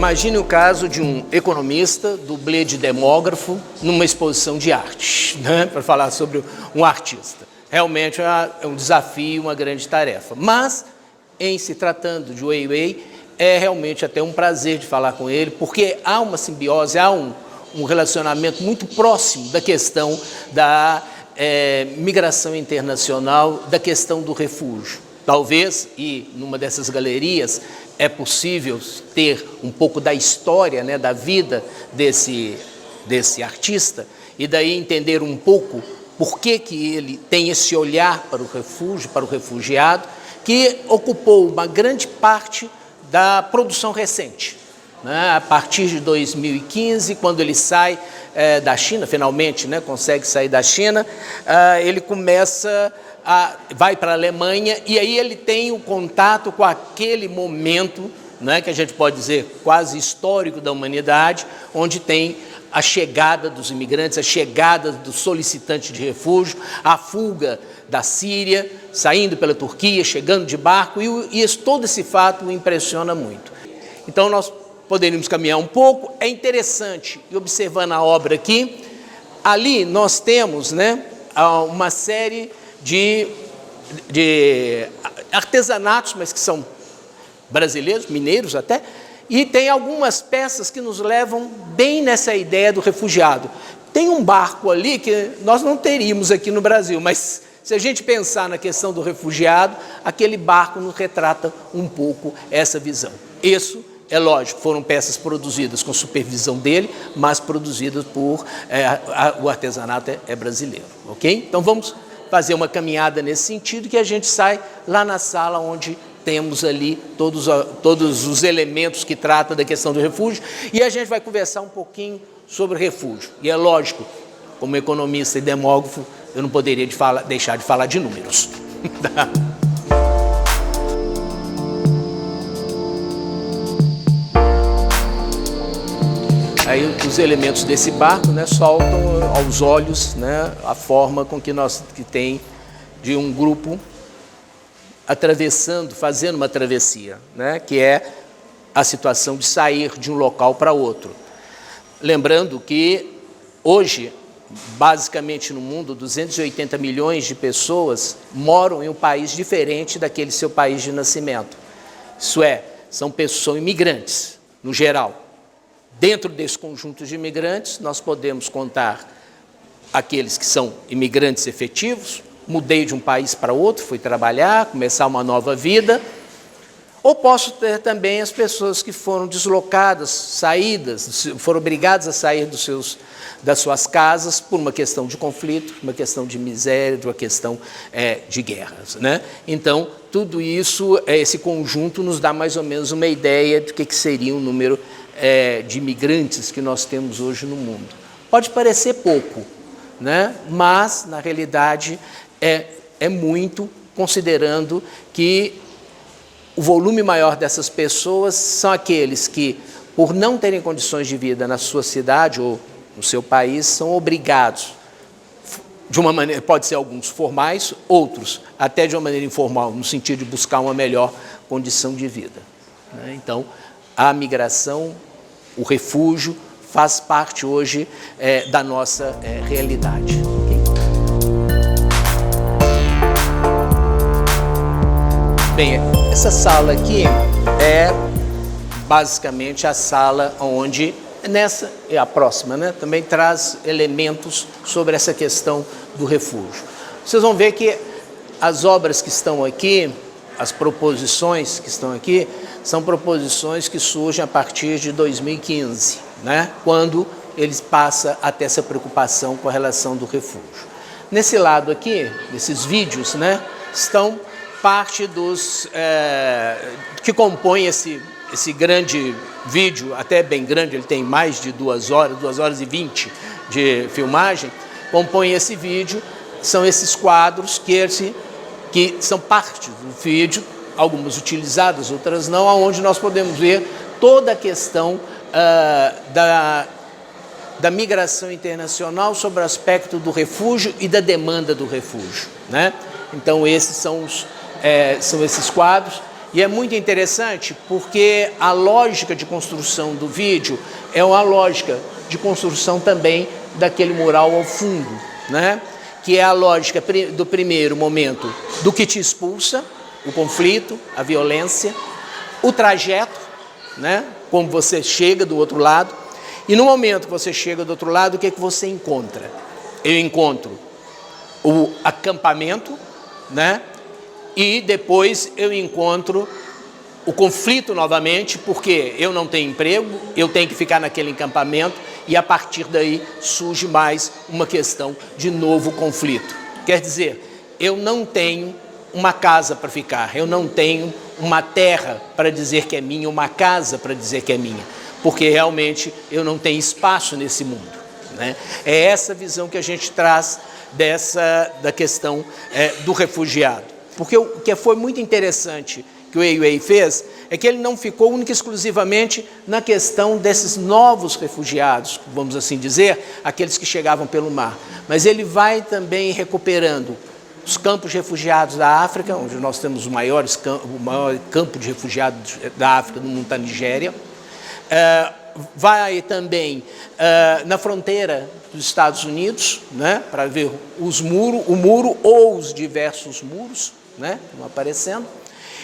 Imagine o caso de um economista, dublê de demógrafo, numa exposição de arte, né? Para falar sobre um artista. Realmente é um desafio, uma grande tarefa. Mas, em se tratando de Weiwei, é realmente até um prazer de falar com ele, porque há uma simbiose, há um relacionamento muito próximo da questão da migração internacional, da questão do refúgio. Talvez, e numa dessas galerias, é possível ter um pouco da história, né, da vida desse artista, e daí entender um pouco por que ele tem esse olhar para o refúgio, para o refugiado, que ocupou uma grande parte da produção recente. Né? A partir de 2015, quando ele sai da China, finalmente, né, consegue sair da China, ele vai para a Alemanha e aí ele tem o contato com aquele momento, né, que a gente pode dizer quase histórico da humanidade, onde tem a chegada dos imigrantes, a chegada dos solicitantes de refúgio, a fuga da Síria, saindo pela Turquia, chegando de barco, e todo esse fato o impressiona muito. Então nós poderíamos caminhar um pouco. É interessante, e observando a obra aqui, ali nós temos, né, uma série de artesanatos, mas que são brasileiros, mineiros até, e tem algumas peças que nos levam bem nessa ideia do refugiado. Tem um barco ali que nós não teríamos aqui no Brasil, mas se a gente pensar na questão do refugiado, aquele barco nos retrata um pouco essa visão. Isso, é lógico, foram peças produzidas com supervisão dele, mas produzidas por... o artesanato é brasileiro, ok? Então vamos fazer uma caminhada nesse sentido, que a gente sai lá na sala onde temos ali todos os elementos que tratam da questão do refúgio, e a gente vai conversar um pouquinho sobre refúgio. E é lógico, como economista e demógrafo, eu não poderia deixar de falar de números. Aí os elementos desse barco, né, soltam aos olhos, né, a forma com que tem de um grupo fazendo uma travessia, né, que é a situação de sair de um local para outro. Lembrando que hoje, basicamente no mundo, 280 milhões de pessoas moram em um país diferente daquele seu país de nascimento. Isso são imigrantes, no geral. Dentro desse conjunto de imigrantes, nós podemos contar aqueles que são imigrantes efetivos, mudei de um país para outro, fui trabalhar, começar uma nova vida, ou posso ter também as pessoas que foram deslocadas, foram obrigadas a sair das suas casas por uma questão de conflito, uma questão de miséria, de uma questão de guerras, né? Então, tudo isso, esse conjunto nos dá mais ou menos uma ideia do que seria o número de imigrantes que nós temos hoje no mundo. Pode parecer pouco, né? Mas, na realidade, é muito, considerando que o volume maior dessas pessoas são aqueles que, por não terem condições de vida na sua cidade ou no seu país, são obrigados, de uma maneira, pode ser alguns formais, outros até de uma maneira informal, no sentido de buscar uma melhor condição de vida, né? Então, a migração, o refúgio, faz parte hoje da nossa realidade. Bem, essa sala aqui é basicamente a sala onde, nessa é a próxima, né, também traz elementos sobre essa questão do refúgio. Vocês vão ver que as obras que estão aqui, as proposições que estão aqui, são proposições que surgem a partir de 2015, né, quando eles passam a ter essa preocupação com a relação do refúgio. Nesse lado aqui, nesses vídeos, né, estão parte dos que compõem esse grande vídeo, até bem grande, ele tem mais de 2 horas e 20 de filmagem, compõem esse vídeo, são esses quadros que são parte do vídeo, algumas utilizadas, outras não, onde nós podemos ver toda a questão da migração internacional sobre o aspecto do refúgio e da demanda do refúgio, né? Então esses são esses quadros, E é muito interessante porque a lógica de construção do vídeo é uma lógica de construção também daquele mural ao fundo, né? Que é a lógica do primeiro momento do que te expulsa, o conflito, a violência, o trajeto, né? Como você chega do outro lado. E no momento que você chega do outro lado, o que é que você encontra? Eu encontro o acampamento, né? E depois eu encontro o conflito novamente, porque eu não tenho emprego, eu tenho que ficar naquele acampamento, e a partir daí surge mais uma questão de novo conflito. Quer dizer, eu não tenho uma casa para ficar, eu não tenho uma terra para dizer que é minha, uma casa para dizer que é minha, porque realmente eu não tenho espaço nesse mundo, né? É essa visão que a gente traz da questão do refugiado. Porque o que foi muito interessante que o Ai Weiwei fez é que ele não ficou única e exclusivamente na questão desses novos refugiados, vamos assim dizer, aqueles que chegavam pelo mar, mas ele vai também recuperando os campos de refugiados da África, onde nós temos o maior campo de refugiados da África no mundo, está na Nigéria. Vai também na fronteira dos Estados Unidos, né, para ver o muro ou os diversos muros, né, que vão aparecendo.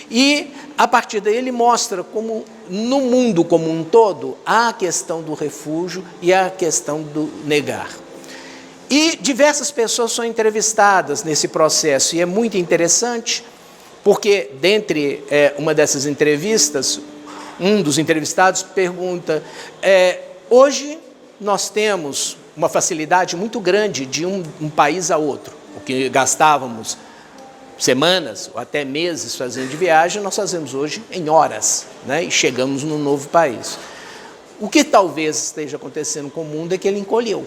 E, a partir daí, ele mostra como, no mundo como um todo, há a questão do refúgio e a questão do negar. E diversas pessoas são entrevistadas nesse processo, e é muito interessante, porque, dentre uma dessas entrevistas, um dos entrevistados pergunta, hoje nós temos uma facilidade muito grande de um país a outro, o que gastávamos semanas ou até meses fazendo de viagem, nós fazemos hoje em horas, né? E chegamos num novo país. O que talvez esteja acontecendo com o mundo é que ele encolheu.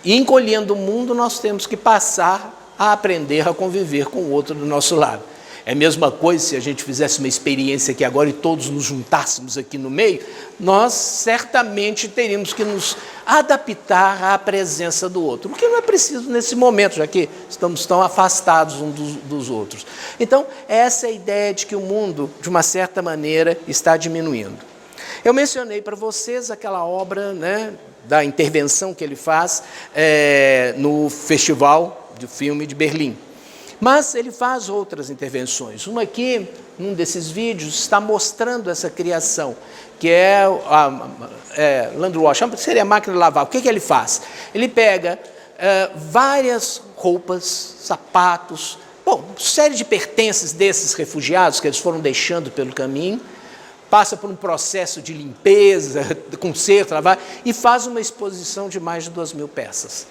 E encolhendo o mundo, nós temos que passar a aprender a conviver com o outro do nosso lado. É a mesma coisa se a gente fizesse uma experiência aqui agora e todos nos juntássemos aqui no meio, nós certamente teríamos que nos adaptar à presença do outro, o que não é preciso nesse momento, já que estamos tão afastados uns dos outros. Então, essa é a ideia de que o mundo, de uma certa maneira, está diminuindo. Eu mencionei para vocês aquela obra, né, da intervenção que ele faz no Festival de Filme de Berlim. Mas ele faz outras intervenções. Uma aqui, num desses vídeos, está mostrando essa criação, que é Landwash, seria a máquina de lavar. O que ele faz? Ele pega várias roupas, sapatos, série de pertences desses refugiados que eles foram deixando pelo caminho, passa por um processo de limpeza, conserto, lavar, e faz uma exposição de mais de 2.000 peças.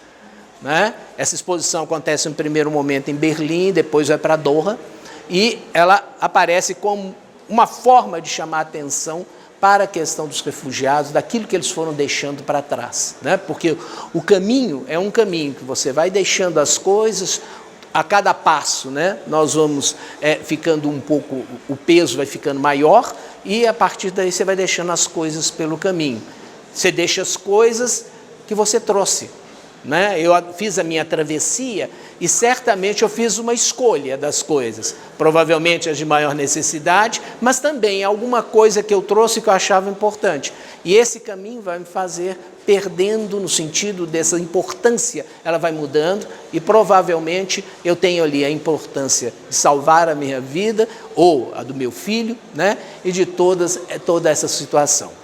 Né? Essa exposição acontece no primeiro momento em Berlim, depois vai para Doha, e ela aparece como uma forma de chamar a atenção para a questão dos refugiados, daquilo que eles foram deixando para trás, né? Porque o caminho é um caminho que você vai deixando as coisas, a cada passo, né? Nós vamos ficando um pouco, o peso vai ficando maior, e a partir daí você vai deixando as coisas pelo caminho. Você deixa as coisas que você trouxe. Né? Eu fiz a minha travessia e certamente eu fiz uma escolha das coisas, provavelmente as de maior necessidade, mas também alguma coisa que eu trouxe que eu achava importante. E esse caminho vai me fazer perdendo no sentido dessa importância, ela vai mudando e provavelmente eu tenho ali a importância de salvar a minha vida ou a do meu filho, né? E de toda essa situação.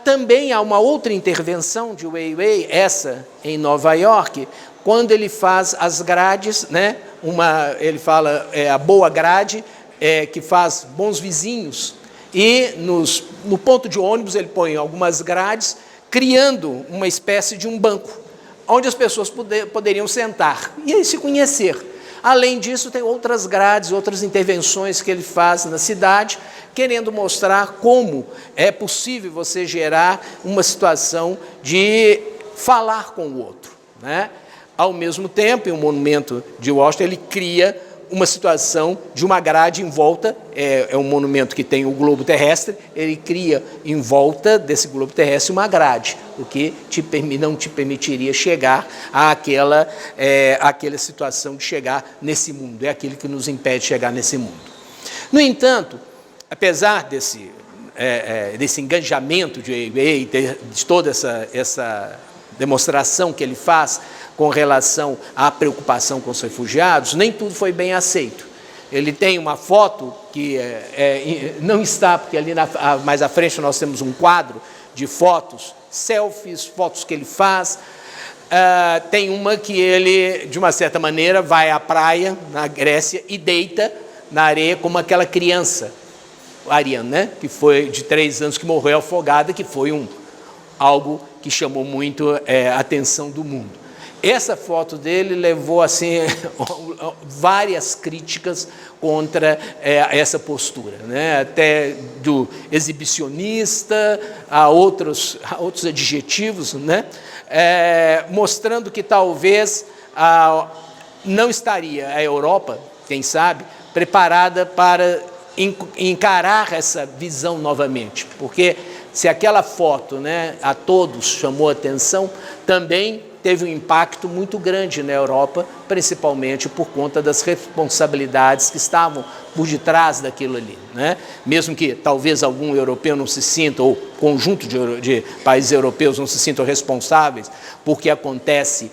Também há uma outra intervenção de Ai Weiwei, essa em Nova York, quando ele faz as grades, né? Ele fala a boa grade, que faz bons vizinhos, e no ponto de ônibus ele põe algumas grades, criando uma espécie de um banco, onde as pessoas poderiam sentar e aí se conhecer. Além disso, tem outras grades, outras intervenções que ele faz na cidade, querendo mostrar como é possível você gerar uma situação de falar com o outro, né? Ao mesmo tempo, em um monumento de Washington, ele cria uma situação de uma grade em volta, é um monumento que tem o globo terrestre, ele cria em volta desse globo terrestre uma grade, o que não te permitiria chegar àquela situação de chegar nesse mundo, é aquilo que nos impede de chegar nesse mundo. No entanto, apesar desse engajamento de Weiwei, de toda essa demonstração que ele faz com relação à preocupação com os refugiados, nem tudo foi bem aceito. Ele tem uma foto que não está, porque ali mais à frente nós temos um quadro de fotos, selfies, fotos que ele faz. Tem uma que ele, de uma certa maneira, vai à praia, na Grécia, e deita na areia como aquela criança, Ariane, né? Que foi de 3 anos, que morreu afogada, que foi algo que chamou muito a atenção do mundo. Essa foto dele levou assim, várias críticas contra essa postura, né? Até do exibicionista, a outros adjetivos, né? Mostrando que talvez não estaria a Europa, quem sabe, preparada para encarar essa visão novamente, porque se aquela foto, né, a todos chamou atenção, também teve um impacto muito grande na Europa, principalmente por conta das responsabilidades que estavam por detrás daquilo ali, né? Mesmo que talvez algum europeu não se sinta, ou conjunto de países europeus não se sintam responsáveis por que acontece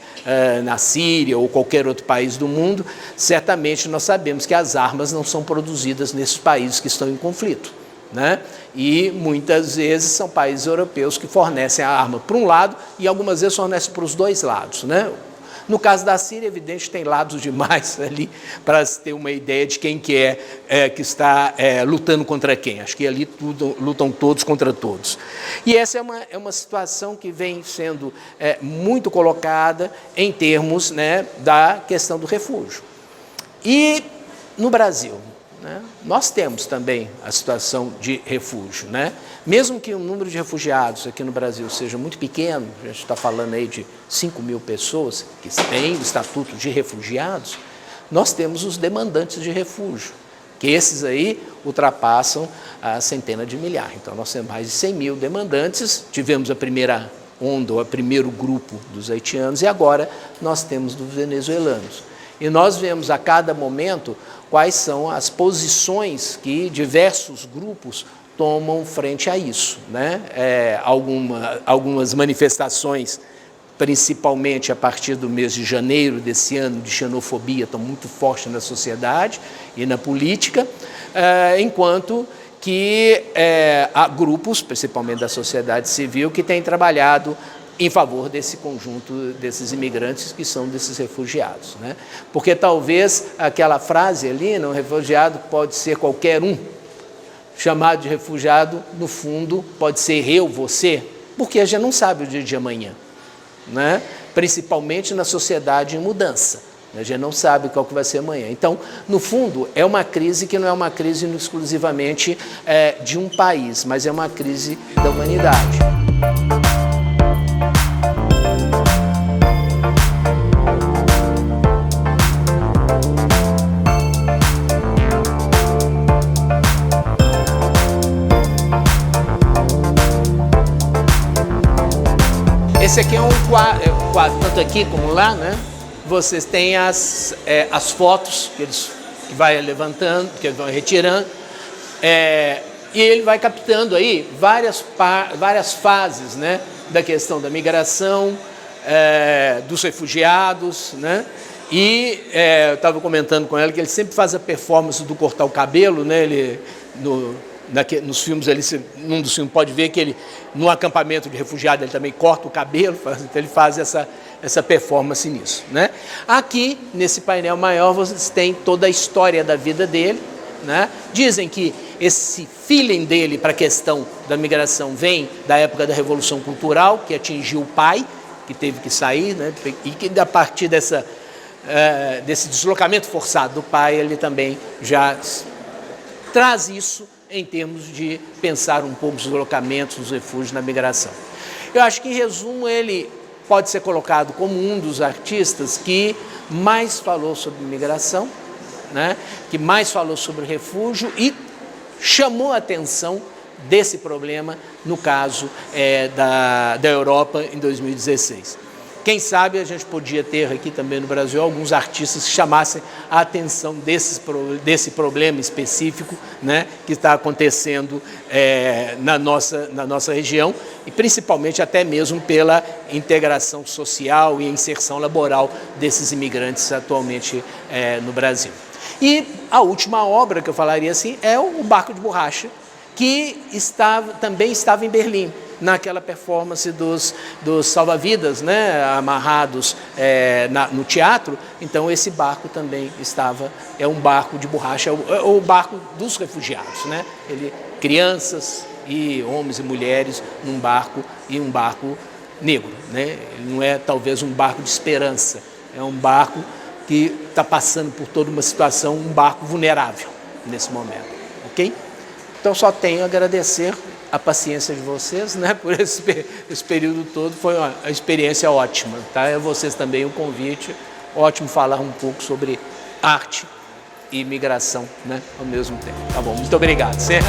na Síria ou qualquer outro país do mundo, certamente nós sabemos que as armas não são produzidas nesses países que estão em conflito, né? E muitas vezes são países europeus que fornecem a arma para um lado e algumas vezes fornecem para os dois lados, né? No caso da Síria, é evidente que tem lados demais ali para se ter uma ideia de quem que está lutando contra quem. Acho que ali lutam todos contra todos. E essa é uma situação que vem sendo muito colocada em termos, né, da questão do refúgio. E no Brasil, né, nós temos também a situação de refúgio, né? Mesmo que o número de refugiados aqui no Brasil seja muito pequeno, a gente está falando aí de 5 mil pessoas que têm o estatuto de refugiados, nós temos os demandantes de refúgio, que esses aí ultrapassam a centena de milhares. Então, nós temos mais de 100 mil demandantes, tivemos a primeira onda, ou o primeiro grupo dos haitianos, e agora nós temos dos venezuelanos. E nós vemos a cada momento quais são as posições que diversos grupos tomam frente a isso, né? Algumas manifestações, principalmente a partir do mês de janeiro desse ano, de xenofobia, estão muito fortes na sociedade e na política, enquanto que há grupos, principalmente da sociedade civil, que têm trabalhado em favor desse conjunto desses imigrantes que são desses refugiados, né? Porque talvez aquela frase ali, um refugiado pode ser qualquer um, chamado de refugiado, no fundo, pode ser eu, você, porque a gente não sabe o dia de amanhã, né? Principalmente na sociedade em mudança. A gente não sabe qual que vai ser amanhã. Então, no fundo, é uma crise que não é uma crise exclusivamente de um país, mas é uma crise da humanidade. Esse aqui é um quadro, tanto aqui como lá, né? Vocês têm as fotos que vai levantando, que eles vão retirando, e ele vai captando aí várias fases, né, da questão da migração, dos refugiados, né? E eu estava comentando com ela que ele sempre faz a performance do cortar o cabelo, né? Nos filmes ali, num dos filmes pode ver que ele, no acampamento de refugiados, ele também corta o cabelo, então ele faz essa performance nisso, né? Aqui, nesse painel maior, vocês têm toda a história da vida dele, né? Dizem que esse feeling dele para a questão da migração vem da época da Revolução Cultural, que atingiu o pai, que teve que sair, né? E que a partir desse deslocamento forçado do pai, ele também já traz isso em termos de pensar um pouco os deslocamentos, os refúgios na migração. Eu acho que, em resumo, ele pode ser colocado como um dos artistas que mais falou sobre migração, né? Que mais falou sobre refúgio e chamou a atenção desse problema, no caso da Europa, em 2016. Quem sabe a gente podia ter aqui também no Brasil alguns artistas que chamassem a atenção desse problema específico, né, que está acontecendo na nossa região, e principalmente até mesmo pela integração social e inserção laboral desses imigrantes atualmente no Brasil. E a última obra que eu falaria assim é o Barco de Borracha, que também estava em Berlim, naquela performance dos salva-vidas, né, amarrados no teatro. Então esse barco também é um barco de borracha, é o barco dos refugiados, né? Crianças e homens e mulheres num barco, e um barco negro, né? Ele não é talvez um barco de esperança, é um barco que está passando por toda uma situação, um barco vulnerável nesse momento, ok? Então só tenho a agradecer a paciência de vocês, né, por esse período todo. Foi uma experiência ótima, tá? A vocês também o convite, ótimo falar um pouco sobre arte e imigração, né, ao mesmo tempo. Tá bom, muito obrigado, certo?